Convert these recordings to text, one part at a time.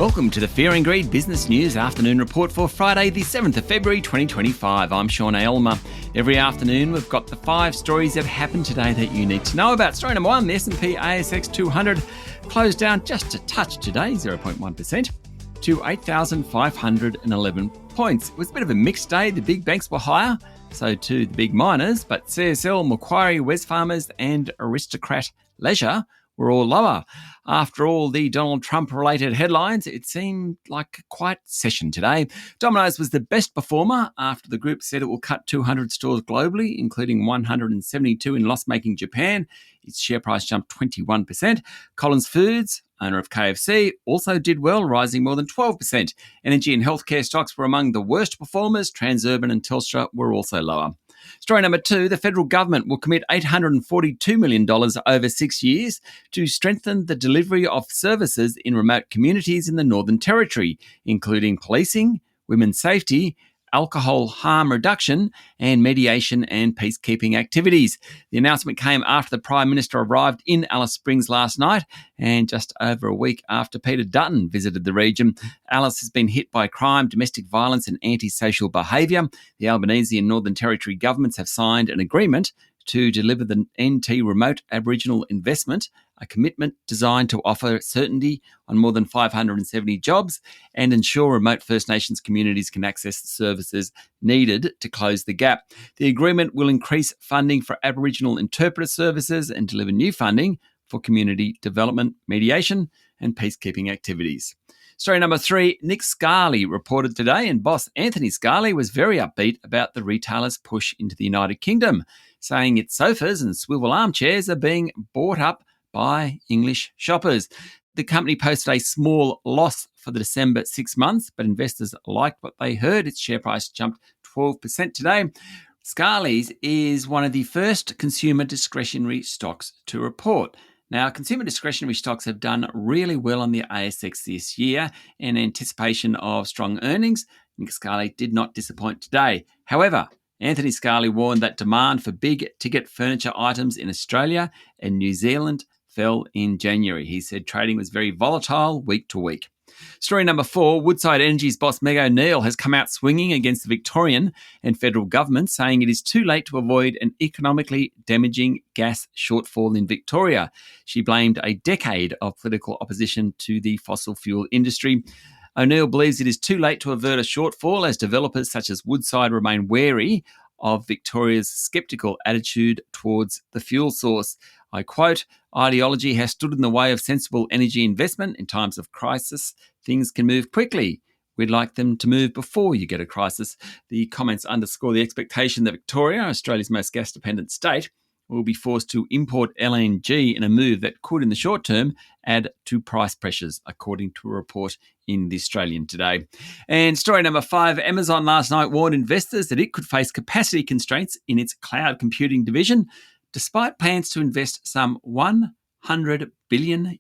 Welcome to the Fear and Greed Business News Afternoon Report for Friday, the 7th of February 2025. I'm Sean Aylmer. Every afternoon, we've got the 5 stories that happened today that you need to know about. Story number 1, the S&P ASX 200 closed down just a touch today, 0.1%, to 8,511 points. It was a bit of a mixed day. The big banks were higher, so too the big miners, but CSL, Macquarie, Wesfarmers and Aristocrat Leisure were all lower. After all the Donald Trump-related headlines, it seemed like a quiet session today. Domino's was the best performer after the group said it will cut 200 stores globally, including 172 in loss-making Japan. Its share price jumped 21%. Collins Foods, owner of KFC, also did well, rising more than 12%. Energy and healthcare stocks were among the worst performers. Transurban and Telstra were also lower. Story number 2, the federal government will commit $842 million over 6 years to strengthen the delivery of services in remote communities in the Northern Territory, including policing, women's safety, alcohol harm reduction, and mediation and peacekeeping activities. The announcement came after the Prime Minister arrived in Alice Springs last night and just over a week after Peter Dutton visited the region. Alice has been hit by crime, domestic violence and antisocial behaviour. The Albanese and Northern Territory governments have signed an agreement to deliver the NT Remote Aboriginal Investment, a commitment designed to offer certainty on more than 570 jobs and ensure remote First Nations communities can access the services needed to close the gap. The agreement will increase funding for Aboriginal interpreter services and deliver new funding for community development, mediation and peacekeeping activities. Story number 3, Nick Scali reported today, and boss Anthony Scali was very upbeat about the retailer's push into the United Kingdom, saying its sofas and swivel armchairs are being bought up by English shoppers. The company posted a small loss for the December 6 months, but investors liked what they heard. Its share price jumped 12% today. Scali's is one of the first consumer discretionary stocks to report. Now, consumer discretionary stocks have done really well on the ASX this year in anticipation of strong earnings. Nick Scali did not disappoint today. However, Anthony Scali warned that demand for big-ticket furniture items in Australia and New Zealand fell in January. He said trading was very volatile week to week. Story number 4, Woodside Energy's boss Meg O'Neill has come out swinging against the Victorian and federal government, saying it is too late to avoid an economically damaging gas shortfall in Victoria. She blamed a decade of political opposition to the fossil fuel industry. O'Neill believes it is too late to avert a shortfall as developers such as Woodside remain wary of Victoria's sceptical attitude towards the fuel source. I quote, "Ideology has stood in the way of sensible energy investment. In times of crisis, things can move quickly. We'd like them to move before you get a crisis." The comments underscore the expectation that Victoria, Australia's most gas-dependent state, will be forced to import LNG in a move that could, in the short term, add to price pressures, according to a report in The Australian today. And story number 5, Amazon last night warned investors that it could face capacity constraints in its cloud computing division, despite plans to invest some $100 billion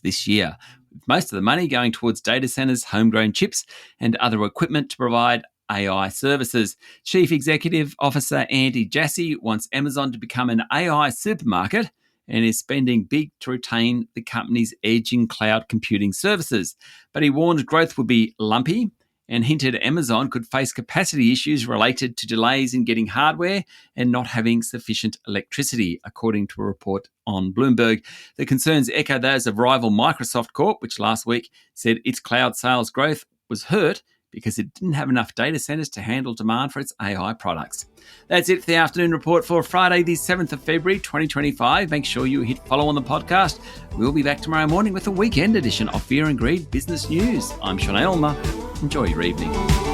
this year, with most of the money going towards data centers, homegrown chips, and other equipment to provide AI services. Chief Executive Officer Andy Jassy wants Amazon to become an AI supermarket and is spending big to retain the company's edge in cloud computing services. But he warned growth would be lumpy and hinted Amazon could face capacity issues related to delays in getting hardware and not having sufficient electricity, according to a report on Bloomberg. The concerns echo those of rival Microsoft Corp, which last week said its cloud sales growth was hurt because it didn't have enough data centers to handle demand for its AI products. That's it for the afternoon report for Friday, the 7th of February, 2025. Make sure you hit follow on the podcast. We'll be back tomorrow morning with a weekend edition of Fear and Greed Business News. I'm Sean Aylmer. Enjoy your evening.